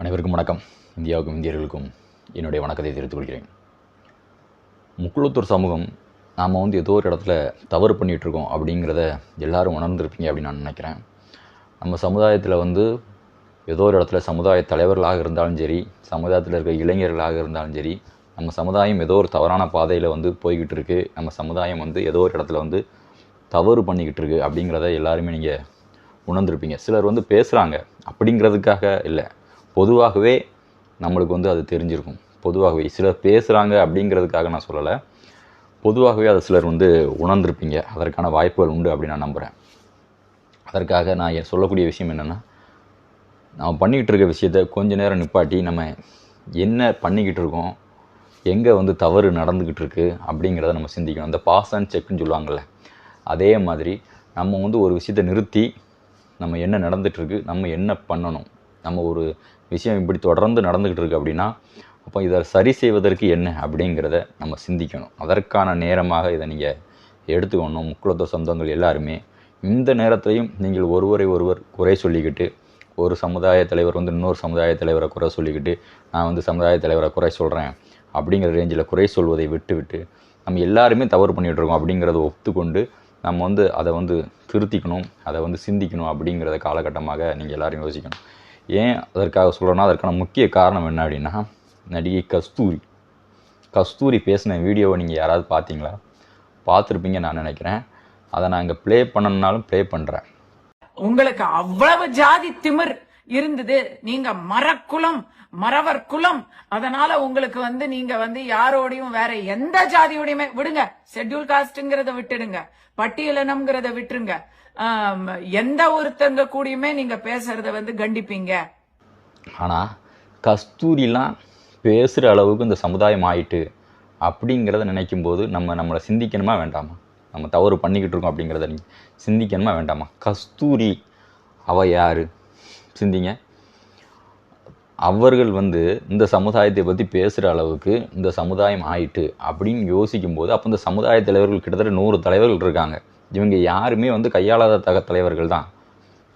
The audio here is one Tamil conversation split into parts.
அனைவருக்கும் வணக்கம். இந்தியாவுக்கும் இந்தியர்களுக்கும் என்னுடைய வணக்கத்தை தெரிவித்துக் கொள்கிறேன். முக்குளத்தூர் சமூகம் நாம் ஏதோ ஒரு இடத்துல தவறு பண்ணிகிட்ருக்கோம் அப்படிங்கிறத எல்லாரும் உணர்ந்துருப்பீங்க அப்படின்னு நான் நினைக்கிறேன். நம்ம சமுதாயத்தில் ஏதோ ஒரு இடத்துல சமுதாய தலைவர்களாக இருந்தாலும் சரி, சமுதாயத்தில் இருக்க இளைஞர்களாக இருந்தாலும் சரி, நம்ம சமுதாயம் ஏதோ ஒரு தவறான பாதையில் போய்கிட்டு இருக்குது. நம்ம சமுதாயம் ஏதோ ஒரு இடத்துல தவறு பண்ணிக்கிட்டு இருக்குது அப்படிங்கிறத எல்லாருமே நீங்கள் உணர்ந்துருப்பீங்க. சிலர் பேசுகிறாங்க அப்படிங்கிறதுக்காக இல்லை, பொதுவாகவே நம்மளுக்கு அது தெரிஞ்சிருக்கும். பொதுவாகவே சிலர் பேசுகிறாங்க அப்படிங்கிறதுக்காக நான் சொல்லலை, பொதுவாகவே அதை சிலர் உணர்ந்திருப்பீங்க. அதற்கான வாய்ப்புகள் உண்டு அப்படின்னு நான் நம்புகிறேன். அதற்காக நான் சொல்லக்கூடிய விஷயம் என்னென்னா, நம்ம பண்ணிக்கிட்டு இருக்க விஷயத்தை கொஞ்ச நேரம் நிப்பாட்டி நம்ம என்ன பண்ணிக்கிட்டு இருக்கோம், எங்கே தவறு நடந்துக்கிட்டு இருக்குது அப்படிங்கிறத நம்ம சிந்திக்கணும். அந்த பாஸ் அண்ட் செக்குன்னு சொல்லுவாங்கள்ல, அதே மாதிரி நம்ம ஒரு விஷயத்தை நிறுத்தி நம்ம என்ன நடந்துகிட்ருக்கு, நம்ம என்ன பண்ணணும், நம்ம ஒரு விஷயம் இப்படி தொடர்ந்து நடந்துக்கிட்டு இருக்குது அப்படின்னா அப்போ இதை சரி செய்வதற்கு என்ன அப்படிங்கிறத நம்ம சிந்திக்கணும். அதற்கான நேரமாக இதை நீங்கள் எடுத்துக்கணும். முக்குளத்தூர் சொந்தங்கள் எல்லாருமே இந்த நேரத்திலையும் நீங்கள் ஒருவரை ஒருவர் குறை சொல்லிக்கிட்டு, ஒரு சமுதாய தலைவர் இன்னொரு சமுதாய தலைவரை குறை சொல்லிக்கிட்டு, நான் சமுதாய தலைவரை குறை சொல்கிறேன் அப்படிங்கிற ரேஞ்சில் குறை சொல்வதை விட்டு நம்ம எல்லாருமே தவறு பண்ணிகிட்ருக்கோம் அப்படிங்கிறத ஒத்துக்கொண்டு நம்ம அதை திருத்திக்கணும், அதை சிந்திக்கணும் அப்படிங்கிறத காலகட்டமாக நீங்கள் எல்லோரும் யோசிக்கணும். ஏன் அதற்காக சொல்கிறேன்னா, அதற்கான முக்கிய காரணம் என்ன அப்படின்னா, நடிகை கஸ்தூரி பேசின வீடியோவை நீங்கள் யாராவது பார்த்தீங்களா? பார்த்துருப்பீங்க நான் நினைக்கிறேன். அதை நான் இங்கே ப்ளே பண்ணணுன்னாலும் ப்ளே பண்ணுறேன். உங்களுக்கு அவ்வளவு ஜாதி திமிர் இருந்தது, நீங்க மறவர் குலம், அதனால உங்களுக்கு நீங்க யாரோடையும் வேற எந்த ஜாதியோடையுமே விடுங்க, ஷெட்யூல் காஸ்ட்ங்கிறத விட்டுடுங்க, பட்டியலினம்ங்கிறத விட்டுருங்க, எந்த ஒருத்தங்க கூடயுமே நீங்க பேசுறத கண்டிப்பீங்க. ஆனா கஸ்தூரிலாம் பேசுற அளவுக்கு இந்த சமுதாயம் ஆயிட்டு அப்படிங்கிறத நினைக்கும் போது நம்மளை சிந்திக்கணுமா வேண்டாமா? நம்ம தவறு பண்ணிக்கிட்டு இருக்கோம் அப்படிங்கிறத நீங்க சிந்திக்கணுமா வேண்டாமா? கஸ்தூரி அவ யாரு சிந்திங்க. அவர்கள் இந்த சமுதாயத்தை பற்றி பேசுகிற அளவுக்கு இந்த சமுதாயம் ஆயிட்டு அப்படின்னு யோசிக்கும் போது, அப்போ இந்த சமுதாய தலைவர்கள் கிட்டத்தட்ட 100 தலைவர்கள் இருக்காங்க. இவங்க யாருமே கையாளாத தலைவர்கள் தான்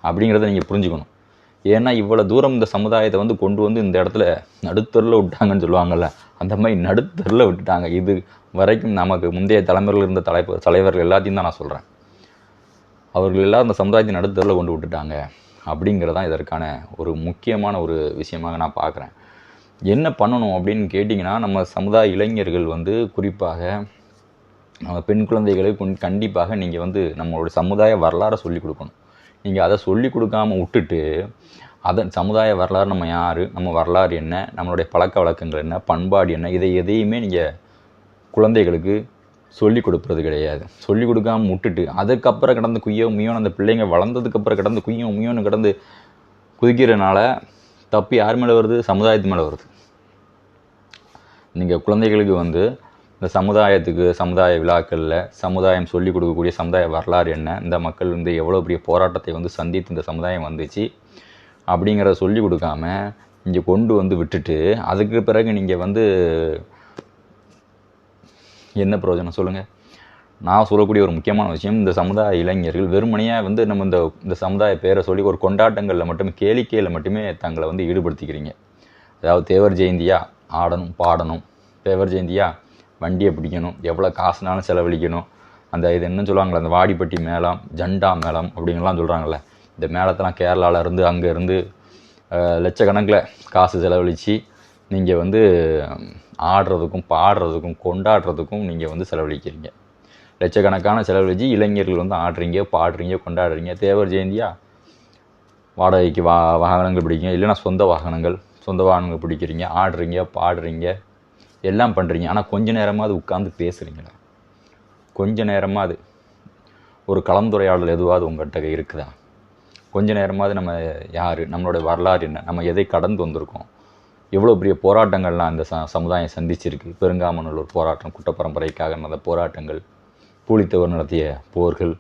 அப்படிங்கிறத நீங்கள் புரிஞ்சுக்கணும். ஏன்னா இவ்வளோ தூரம் இந்த சமுதாயத்தை கொண்டு இந்த இடத்துல நடுத்தரில் விட்டாங்கன்னு சொல்லுவாங்கள்ல, அந்த மாதிரி நடுத்தரில் விட்டுட்டாங்க. இது வரைக்கும் நமக்கு முந்தைய தலைமுறையில் இருந்த தலைவர்கள் எல்லாத்தையும் தான் நான் சொல்கிறேன். அவர்கள் எல்லாம் இந்த சமுதாயத்தை நடுத்தரில் கொண்டு விட்டுட்டாங்க அப்படிங்கிறதான் இதற்கான ஒரு முக்கியமான ஒரு விஷயமாக நான் பார்க்குறேன். என்ன பண்ணணும் அப்படின்னு கேட்டிங்கன்னா, நம்ம சமுதாய இளைஞர்கள் குறிப்பாக நம்ம பெண் குழந்தைகளை கண்டிப்பாக நீங்கள் நம்மளுடைய சமுதாய வரலாறை சொல்லிக் கொடுக்கணும். நீங்கள் அதை சொல்லிக் கொடுக்காமல் விட்டுட்டு, அதன் சமுதாய வரலாறு, நம்ம யார், நம்ம வரலாறு என்ன, நம்மளுடைய பழக்க வழக்கங்கள் என்ன, பண்பாடு என்ன, இதை எதையுமே நீங்கள் குழந்தைகளுக்கு சொல்லிக் கொடுப்பது கிடையாது. சொல்லிக் கொடுக்காமல் விட்டுட்டு அதுக்கப்புறம் கடந்து குய்யோ முயோன்னு அந்த பிள்ளைங்க வளர்ந்ததுக்கப்புறம் கடந்து குய்யோ முயோன்னு கடந்து குதிக்கிறனால தப்பி யார் மேலே வருது? சமுதாயத்து மேலே வருது. நீங்கள் குழந்தைகளுக்கு இந்த சமுதாயத்துக்கு, சமுதாய விழாக்களில் சமுதாயம் சொல்லிக் கொடுக்கக்கூடிய சமுதாய வரலாறு என்ன, இந்த மக்கள் எவ்வளோ பெரிய போராட்டத்தை சந்தித்து இந்த சமுதாயம் வந்துச்சு அப்படிங்கிறத சொல்லிக் கொடுக்காம இங்கே கொண்டு விட்டுட்டு, அதுக்கு பிறகு நீங்கள் என்ன பிரயோஜனம் சொல்லுங்கள்? நான் சொல்லக்கூடிய ஒரு முக்கியமான விஷயம், இந்த சமுதாய இளைஞர்கள் வெறுமனையாக நம்ம இந்த சமுதாய பேரை சொல்லி ஒரு கொண்டாட்டங்களில் மட்டுமே, கேளிக்கையில் மட்டுமே தங்களை ஈடுபடுத்திக்கிறீங்க. அதாவது தேவர் ஜெயந்தியா ஆடணும் பாடணும், தேவர் ஜெயந்தியா வண்டியை பிடிக்கணும், எவ்வளோ காசுனாலும் செலவழிக்கணும், அந்த இது என்ன சொல்லுவாங்களே, அந்த வாடிப்பட்டி மேளம், ஜண்டா மேளம் அப்படிங்கலாம் சொல்கிறாங்களே, இந்த மேளத்தெல்லாம் கேரளாவில் இருந்து அங்கே இருந்து லட்சக்கணக்கில் காசு செலவழித்து நீங்கள் ஆடுறதுக்கும் பாடுறதுக்கும் கொண்டாடுறதுக்கும் நீங்கள் செலவழிக்கிறீங்க. லட்சக்கணக்கான செலவழித்து இளைஞர்கள் ஆடுறீங்க, பாடுறீங்க, கொண்டாடுறீங்க. தேவர் ஜெயந்தியா வாடகைக்கு வாகனங்கள் பிடிக்கும், இல்லைன்னா சொந்த வாகனங்கள் பிடிக்கிறீங்க, ஆடுறீங்க, பாடுறீங்க, எல்லாம் பண்ணுறீங்க. ஆனால் கொஞ்ச நேரமாவது உட்காந்து பேசுகிறீங்களா? கொஞ்ச நேரமாவது ஒரு கலந்துரையாடல் எதுவாவது உங்கள்கிட்ட இருக்குதா? கொஞ்ச நேரமாவது நம்ம யார், நம்மளோட வரலாறு என்ன, நம்ம எதை கடந்து வந்திருக்கோம், எவ்வளோ பெரிய போராட்டங்கள்லாம் இந்த சமுதாயம் சந்திச்சிருக்கு. பெருங்காமநல்லூர் போராட்டம், குட்டப்பரம்பரைக்காக நடந்த போராட்டங்கள், பூலித்தேவர் நடத்திய போர்கள்,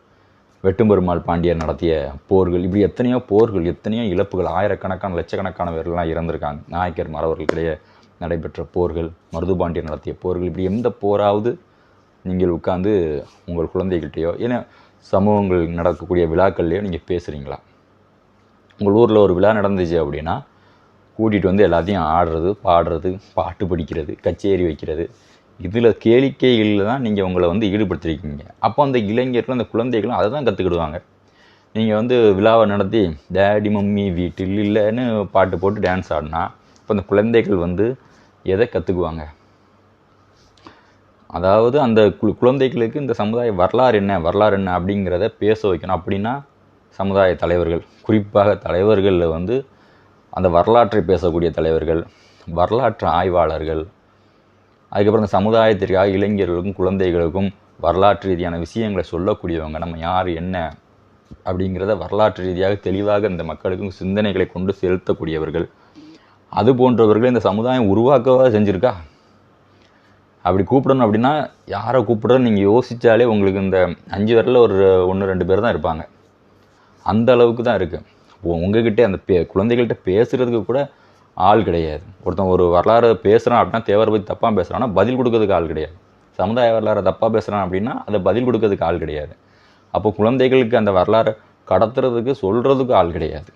வெட்டும்பெருமாள் பாண்டியர் நடத்திய போர்கள், இப்படி எத்தனையோ போர்கள், எத்தனையோ இழப்புகள், ஆயிரக்கணக்கான லட்சக்கணக்கான பேர்கள்லாம் இறந்துருக்காங்க. நாயக்கர் மறவர்களுக்கிடையே நடைபெற்ற போர்கள், மருதுபாண்டியர் நடத்திய போர்கள், இப்படி எந்த போராவது நீங்கள் உட்கார்ந்து உங்கள் குழந்தைகள்கிட்டையோ ஏன்னா சமூகங்கள் நடக்கக்கூடிய விழாக்கள்லையோ நீங்கள் பேசுகிறீங்களா? உங்கள் ஊரில் ஒரு விழா நடந்துச்சு அப்படின்னா கூட்டிகிட்டு வந்து எல்லாத்தையும் ஆடுறது, பாடுறது, பாட்டு படிக்கிறது, கச்சேரி வைக்கிறது, இதில் கேளிக்கைகளில் தான் நீங்கள் உங்களை வந்து ஈடுபடுத்திருக்கீங்க. அப்போ அந்த இளைஞர்களும் அந்த குழந்தைகளும் அதை தான் கற்றுக்கிடுவாங்க. நீங்கள் வந்து விழாவை நடத்தி டேடி மம்மி வீட்டில் இல்லைன்னு பாட்டு போட்டு டான்ஸ் ஆடினா இப்போ அந்த குழந்தைகள் வந்து எதை கற்றுக்குவாங்க? அதாவது அந்த குழந்தைகளுக்கு இந்த சமுதாய வரலாறு என்ன அப்படிங்கிறத பேச வைக்கணும். அப்படின்னா சமுதாய தலைவர்கள், குறிப்பாக தலைவர்களில் வந்து அந்த வரலாற்றை பேசக்கூடிய தலைவர்கள், வரலாற்று ஆய்வாளர்கள், அதுக்கப்புறம் இந்த சமுதாயத்திற்காக இளைஞர்களுக்கும் குழந்தைகளுக்கும் வரலாற்று ரீதியான விஷயங்களை சொல்லக்கூடியவங்க, நம்ம யார் என்ன அப்படிங்கிறத வரலாற்று ரீதியாக தெளிவாக இந்த மக்களுக்கும் சிந்தனைகளை கொண்டு செலுத்தக்கூடியவர்கள், அது போன்றவர்கள் இந்த சமுதாயம் உருவாக்கவா செஞ்சுருக்கா? அப்படி கூப்பிடணும் அப்படின்னா யாரை கூப்பிடுறோன்னு நீங்கள் யோசித்தாலே உங்களுக்கு இந்த 5 பேரில் ஒரு 1-2 பேர் தான் இருப்பாங்க. அந்த அளவுக்கு தான் இருக்குது. உங்ககிட்ட அந்த குழந்தைகள்கிட்ட பேசுகிறதுக்கு கூட ஆள் கிடையாது. ஒருத்தன் ஒரு வரலாறு பேசுகிறான் அப்படின்னா தேவரை பற்றி தப்பாக பேசுகிறான்னா பதில் கொடுக்கறதுக்கு ஆள் கிடையாது. சமுதாய வரலாறை தப்பாக பேசுகிறான் அப்படின்னா அதை பதில் கொடுக்கறதுக்கு ஆள் கிடையாது. அப்போ குழந்தைகளுக்கு அந்த வரலாறை கடத்துறதுக்கு சொல்கிறதுக்கு ஆள் கிடையாது.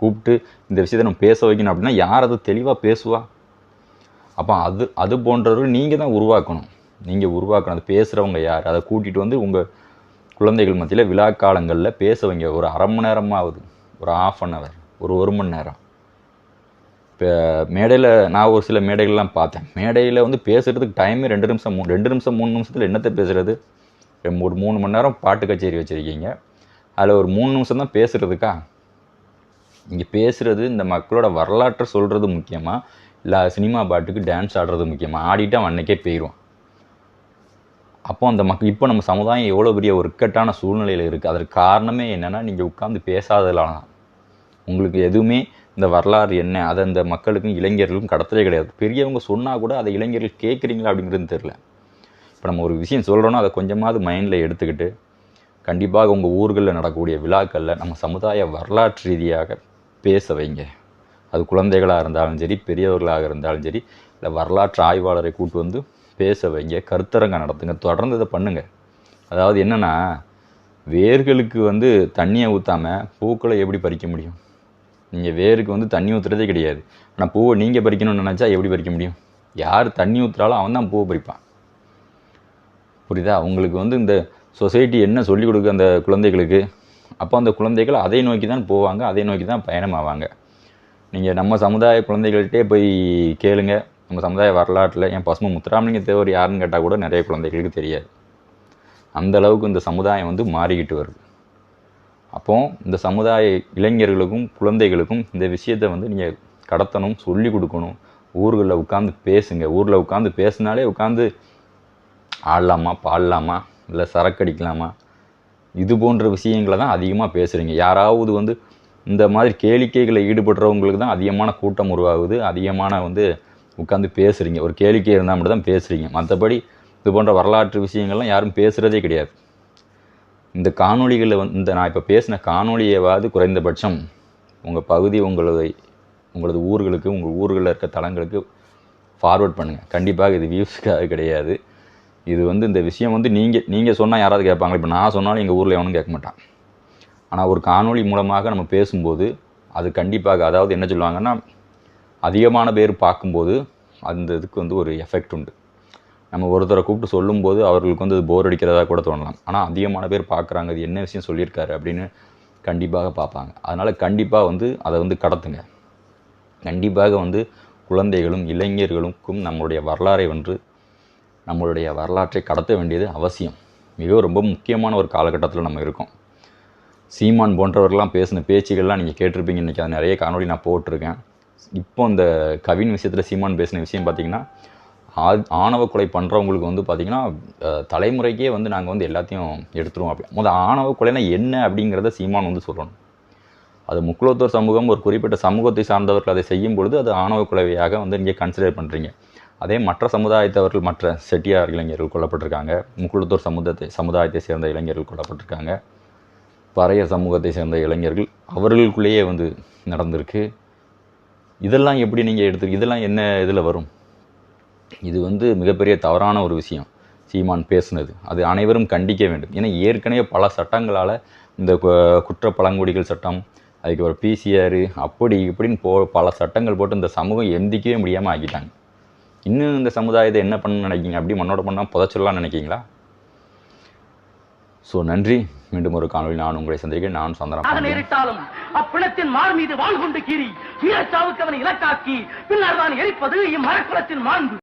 கூப்பிட்டு இந்த விஷயத்தை நம்ம பேச வைக்கணும் அப்படின்னா யார் அதை தெளிவாக பேசுவா? அப்போ அது போன்றவர்கள் நீங்கள் தான் உருவாக்கணும். அது பேசுகிறவங்க யார்? அதை கூட்டிகிட்டு வந்து உங்கள் குழந்தைகள் மத்தியில் விழா காலங்களில் பேச வைங்க. ஒரு அரை மணி நேரமாவது, ஒரு 1/2 hour, ஒரு 1 மணி நேரம். இப்போ மேடையில் நான் ஒரு சில மேடைகள்லாம் பார்த்தேன். மேடையில் வந்து பேசுகிறதுக்கு டைமே 2 நிமிஷம் 3 நிமிஷத்தில் என்னத்தை பேசுகிறது? ஒரு 3 மணி நேரம் பாட்டு கச்சேரி வச்சுருக்கீங்க, அதில் ஒரு 3 நிமிஷம் தான் பேசுகிறதுக்கா? இங்கே பேசுகிறது இந்த மக்களோட வரலாற்றை சொல்கிறது முக்கியமாக, இல்லை சினிமா பாட்டுக்கு டான்ஸ் ஆடுறது முக்கியமாக? ஆடிட்டு அவன் அன்றைக்கே போயிடுவான். அப்போ அந்த இப்போ நம்ம சமுதாயம் எவ்வளோ பெரிய ஒரு இக்கட்டான சூழ்நிலையில் இருக்குது. அதற்கு காரணமே என்னென்னா நீங்கள் உட்காந்து பேசாததுனால தான். உங்களுக்கு எதுவுமே இந்த வரலாறு என்ன அதை இந்த மக்களுக்கும் இளைஞர்களுக்கும் கடத்தலே கிடையாது. பெரியவங்க சொன்னால் கூட அதை இளைஞர்கள் கேட்குறீங்களா அப்படிங்கிறது தெரில. இப்போ நம்ம ஒரு விஷயம் சொல்கிறோன்னா அதை கொஞ்சமாவது மைண்டில் எடுத்துக்கிட்டு கண்டிப்பாக உங்கள் ஊர்களில் நடக்கக்கூடிய விழாக்களில் நம்ம சமுதாய வரலாற்று ரீதியாக பேச வைங்க. அது குழந்தைகளாக இருந்தாலும் சரி, பெரியவர்களாக இருந்தாலும் சரி, இல்லை வரலாற்று ஆய்வாளரை கூட்டு வந்து பேச வைங்க, கருத்தரங்க நடத்துங்க, தொடர்ந்து இதை பண்ணுங்கள். அதாவது என்னென்னா, வேர்களுக்கு வந்து தண்ணியை ஊற்றாமல் பூக்களை எப்படி பறிக்க முடியும்? நீங்கள் வேருக்கு வந்து தண்ணி ஊற்றுறதே கிடையாது. ஆனால் பூவை நீங்கள் பறிக்கணும்னு நினச்சா எப்படி பறிக்க முடியும்? யார் தண்ணி ஊற்றுறாலும் அவன் தான் பூவை பறிப்பான். புரியுதா? உங்களுக்கு வந்து இந்த சொசைட்டி என்ன சொல்லிக் கொடுக்க அந்த குழந்தைகளுக்கு, அப்போ அந்த குழந்தைகள் அதை நோக்கி தான் போவாங்க, அதை நோக்கி தான் பயணமாவாங்க. நீங்கள் நம்ம சமுதாய குழந்தைகள்கிட்டே போய் கேளுங்க, நம்ம சமுதாய வரலாற்றில் என் பசுமை முத்துராமலிங்க தேவர் யாருன்னு கேட்டால் கூட நிறைய குழந்தைகளுக்கு தெரியாது. அந்த அளவுக்கு இந்த சமுதாயம் வந்து மாறிக்கிட்டு வருது. அப்போது இந்த சமுதாய இளைஞர்களுக்கும் குழந்தைகளுக்கும் இந்த விஷயத்தை வந்து நீங்கள் கடத்தணும், சொல்லி கொடுக்கணும். ஊர்களில் உட்காந்து பேசுங்க. ஊரில் உட்காந்து பேசினாலே உட்காந்து ஆடலாமா, பாடலாமா, இல்லை சரக்கடிக்கலாமா, இது போன்ற விஷயங்களை தான் அதிகமாக பேசுகிறீங்க. யாராவது வந்து இந்த மாதிரி கேளிக்கைகளை ஈடுபடுறவங்களுக்கு தான் அதிகமான கூட்டம் உருவாகுது, அதிகமான வந்து உட்காந்து பேசுகிறீங்க. ஒரு கேளிக்கை இருந்தால் மட்டும் தான் பேசுகிறீங்க. மற்றபடி இது போன்ற வரலாற்று விஷயங்கள்லாம் யாரும் பேசுகிறதே கிடையாது. இந்த காணொளிகளில் இந்த நான் இப்போ பேசின காணொலியவாது குறைந்தபட்சம் உங்கள் பகுதி உங்களது ஊர்களுக்கு, உங்கள் ஊர்களில் இருக்க தளங்களுக்கு ஃபார்வர்ட் பண்ணுங்கள். கண்டிப்பாக இது வியூஸுக்காக கிடையாது. இது வந்து இந்த விஷயம் வந்து நீங்கள் சொன்னால் யாராவது கேட்பாங்க. இப்போ நான் சொன்னாலும் எங்கள் ஊரில் எவனும் கேட்க மாட்டான். ஆனால் ஒரு காணொளி மூலமாக நம்ம பேசும்போது அது கண்டிப்பாக, அதாவது என்ன சொல்லுவாங்கன்னா, அதிகமான பேர் பார்க்கும்போது அந்த இதுக்கு வந்து ஒரு எஃபெக்ட் உண்டு. நம்ம ஒருத்தரை கூப்பிட்டு சொல்லும்போது அவர்களுக்கு வந்து அது போர் அடிக்கிறதா கூட தோணலாம். ஆனால் அதிகமான பேர் பார்க்குறாங்க, அது என்ன விஷயம் சொல்லியிருக்காரு அப்படின்னு கண்டிப்பாக பார்ப்பாங்க. அதனால் கண்டிப்பாக வந்து அதை வந்து கடத்துங்க. கண்டிப்பாக வந்து குழந்தைகளும் இளைஞர்களுக்கும் நம்மளுடைய வரலாற்றை கடத்த வேண்டியது அவசியம். ரொம்ப முக்கியமான ஒரு காலகட்டத்தில் நம்ம இருக்கோம். சீமான் போன்றவர்கள்லாம் பேசின பேச்சுகள்லாம் நீங்கள் கேட்டிருப்பீங்க. இன்றைக்கி அது நிறைய காணொலி நான் போட்டிருக்கேன். இப்போ இந்த கவின் விஷயத்தில் சீமான் பேசின விஷயம் பார்த்திங்கன்னா, ஆணவ கொலை பண்ணுறவங்களுக்கு வந்து பார்த்திங்கன்னா தலைமுறைக்கே வந்து நாங்கள் வந்து எல்லாத்தையும் எடுத்துருவோம். அப்படி ஆணவ கொலைனா என்ன அப்படிங்கிறத சீமான் வந்து சொல்லணும். அது முக்குலத்தோர் சமூகம் ஒரு குறிப்பிட்ட சமூகத்தை சார்ந்தவர்கள் அதை செய்யும் பொழுது அது ஆணவ கொலையாக வந்து நீங்கள் கன்சிடர் பண்ணுறீங்க. அதே மற்ற சமுதாயத்தவர்கள், மற்ற செட்டியார் இளைஞர்கள் கொல்லப்பட்டிருக்காங்க. முக்குலத்தோர் சமுதாயத்தை சேர்ந்த இளைஞர்கள் கொல்லப்பட்டிருக்காங்க. பறைய சமூகத்தை சேர்ந்த இளைஞர்கள் அவர்களுக்குள்ளேயே வந்து நடந்திருக்கு. இதெல்லாம் எப்படி நீங்கள் இதெல்லாம் என்ன இதில் வரும்? இது வந்து மிகப்பெரிய தவறான ஒரு விஷயம் சீமான் பேசுனது. அது அனைவரும் கண்டிக்க வேண்டும். ஏன்னா ஏற்கனவே பல சட்டங்களால் இந்த குற்ற பழங்குடிகள் சட்டம், அதுக்கு ஒரு பிசிஆர் அப்படி இப்படின்னு பல சட்டங்கள் போட்டு இந்த சமூகம் எந்திக்கவே முடியாமல் ஆக்கிட்டாங்க. இன்னும் இந்த சமுதாயத்தை என்ன பண்ணணும்னு நினைக்கிங்க? அப்படி மண்ணோட பண்ணால் புதைச்சிடலாம்னு நினைக்கிங்களா? ஸோ நன்றி. மீண்டும் ஒரு காணொலி நான் உங்களை சந்திக்கிறேன். நான் சந்திரன். நேரிட்டாலும் அப்பிணத்தின் மார் மீது வாழ் கொண்டு கீறி வீரச்சாவுக்கு அவனை இலக்காக்கி பின்னர் தான் எரிப்பது இம்மரக்குலத்தின் மாண்பு.